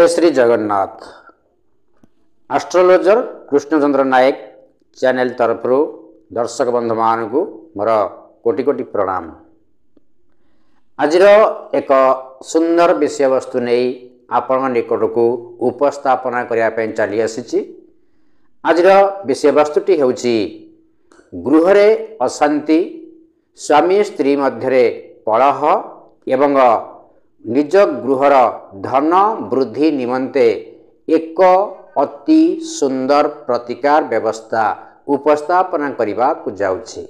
जय श्री जगन्नाथ। एस्ट्रोलोजर कृष्णचंद्र नायक चैनल तरफ दर्शक बंधु मान को मोर कोटि कोटि प्रणाम। आज एक सुंदर विषय वस्तु नहीं आपण निकट को उपस्थापना करने चली आसी। आज विषय वस्तुटी होची गृह रे अशांति, स्वामी स्त्री मध्य कलह एवं निज गृहर धन वृद्धि निमंते एक अति सुंदर प्रतिकार व्यवस्था उपस्थापना करने को जाउछि।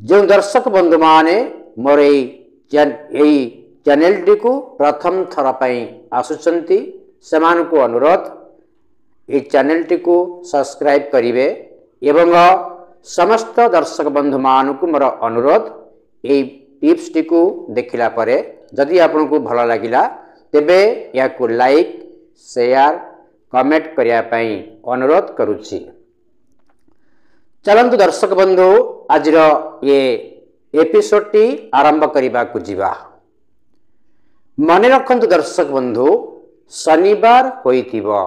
जो दर्शक बंधु माने मोर चैनल टी को प्रथम थर पई आसुचंती सेमान को अनुरोध ये चैनल टी को सब्सक्राइब करिवे एवं समस्त दर्शक बंधु मान को मोर अनुरोध ये टिप्स टी को देखिला परे जदि आपन को भल लागिला तेबे या को लाइक शेयर कमेंट करिया पई अनुरोध करूछि। चलंतु दर्शक बंधु आज ये एपिसोड टी आरंभ करिबा को जीवा। मने रखंतु दर्शक बंधु शनिवार होइथिबो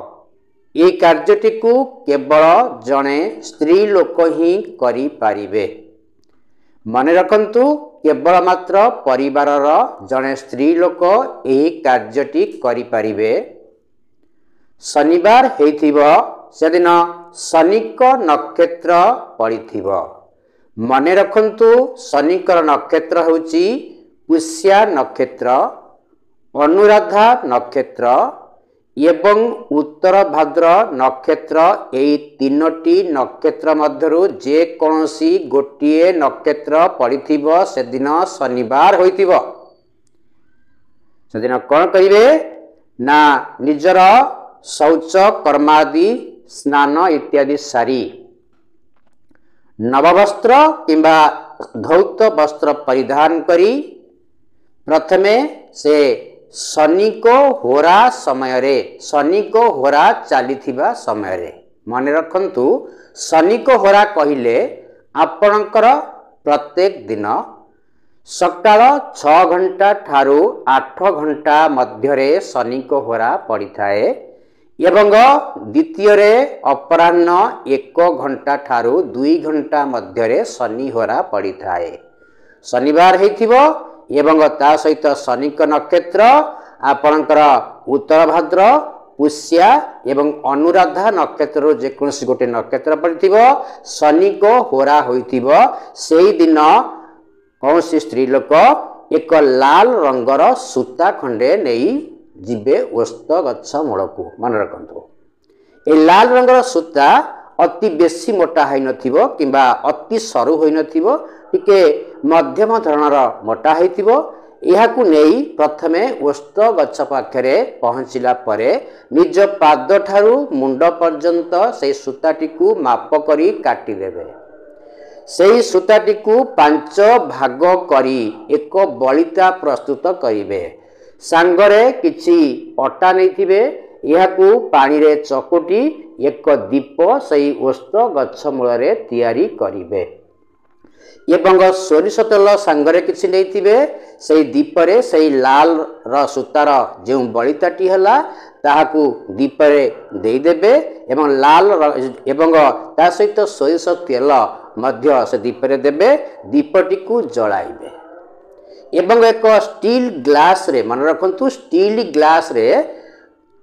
ये कार्यटी को केवल जणे स्त्री लोक ही करि पारिबे। मने रखंतु केवल मात्र परिवारर जणे स्त्री लोक यही कार्यटी करि पारिबे। शनिवार हेइथिबो सेदिन शनिक नक्षत्र पड़िथिबो। मने रखंतु शनिकर नक्षत्र होची पुष्या नक्षत्र, अनुराधा नक्षत्र एवं उत्तर भाद्र नक्षत्र। यही तीनोटी नक्षत्र मध्यरु जे कोनोसी गोटिए नक्षत्र पड़िथिबो सेदिन शनिवार होइथिबो। सेदिन कोन करिवे ना निजर शौच कर्मादि स्नान इत्यादि सारी नववस्त्र किंबा धौत वस्त्र परिधान करी प्रथमे से शनि को होरा समय रे, शनि को होरा चलीथिबा समय रे। मन रखंतु शनि को होरा कहिले आपणकर प्रत्येक दिन सकाळ 6 घंटा ठारू 8 घंटा मध्यरे शनि को होरा पड़ी थाए एवं द्वितीय रे अपराह्न 1 घंटा ठारू 2 घंटा मध्यरे शनि होरा पड़ी थाए। शनिवार हेथिबो एवं ता सहित शनिक नक्षत्र आपणकर उत्तर भाद्र, पुष्या एवं अनुराधा नक्षत्र जेकोसी गोटे नक्षत्र पड़िथिबो शनि को होरा होइथिबो। सेही दिन कौनसी स्त्री लोक एक लाल रंगर सूता खंडे नहीं जिबे ओस्त गच्छ मूलकू। मन रखंतु ए लाल रंगर सूता अति बेसी मोटा है नथिबो किंबा अति सरू होई नथिबो, टिके मध्यम धरणर मोटा हेतिबो। एहाकू नेई प्रथमे ओस्त गच्छ पाखरे पहुँचला परे निज पाद ठारू मुंड पर्यंत से सूताटी को माप करी काटी देबे। सेही सूताटी को 5 भाग करी एक बलिता प्रस्तुत करिवे। सांगरे किछि अटा नैथिबे, एहाकू पानी रे चकोटी एक दीप सही ओस्त गच्छ मूलरे तैयारी करिवे एवं सोरिष तेल सांगरे किछि नैथिबे। सही दीपरे सही लाल र सूतार जो बलिताटी हला ताहाकू दीपरे देई देबे एवं लाल एवं ता सहित सोरिष तेल मध्य से दीपरे देबे। दीपटी को जलाइबे एवं एक स्टील ग्लास रे, मन रखंतु स्टील ग्लास रे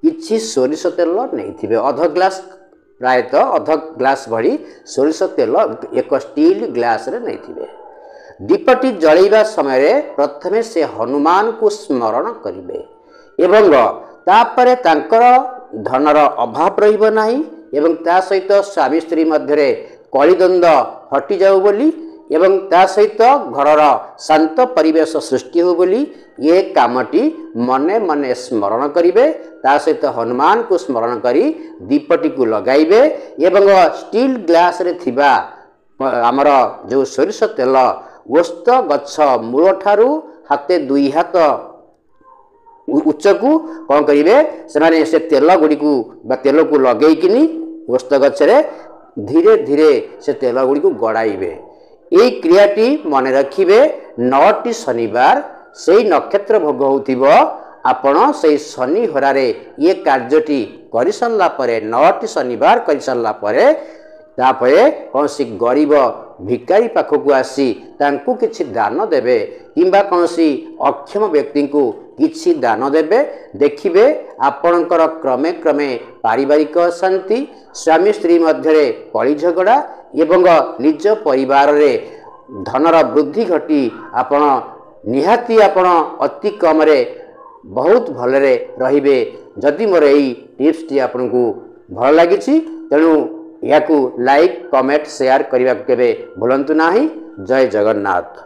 किछि सोरिष तेल नैथिबे। अध ग्लास प्रायतः अध ग्लास भरी सोरिष तेल एक स्टील ग्लास रे नैथिबे। दीपटी जलैबा समय प्रथमे से हनुमान को स्मरण करिवे एवं तापरे तांकर धनर अभाव रहिबो नाही एवं ता सहित स्वामी स्त्री मध्यरे कलिद्वंद हटि जाऊ बोली एवं ता सहित घरर शांत परिवेश सृष्टि हो बोली ये कामटी मने मने स्मरण करिवे। ता सहित हनुमान को स्मरण करी दीपटी को लगाइबे एवं स्टील ग्लास रे थिबा आमर जो सोरिष तेल ओस्त गच्छ मूल ठारू हाथे 2 हाथ उच्चकू कौन करिवे से से तेल गुड़ी को तेल को लगेकिनी ओस्त गच्छरे धीरे धीरे से तेल गुड़ी को गड़ाइबे। यही क्रियाटी मन रखिबे 9टी शनिवार से नक्षत्र भोग होतिबो आपण से शनि होरारे ये कार्यटी कर सारा पर 9टी शनिवार कर सारा तापरे कौन सी गरीब भिकारी पाखक आसी तांकु किछि दान देबे किंबा कौन सी अक्षम व्यक्ति को किछि दान देबे देखिबे आपणकर क्रमे क्रमे पारिवारिक शांति स्वामी स्त्री मध्य कली झगड़ा एवं निज परिवार रे धनर वृद्धि घटी आपण निहाती आपण अति कम रे बहुत भलरे रहिबे। जदि मोर एई टिप्स टी आपनकु भल लागिछि तेणु याकू लाइक कमेंट शेयर करने के भूलंतु नाही। जय जगन्नाथ।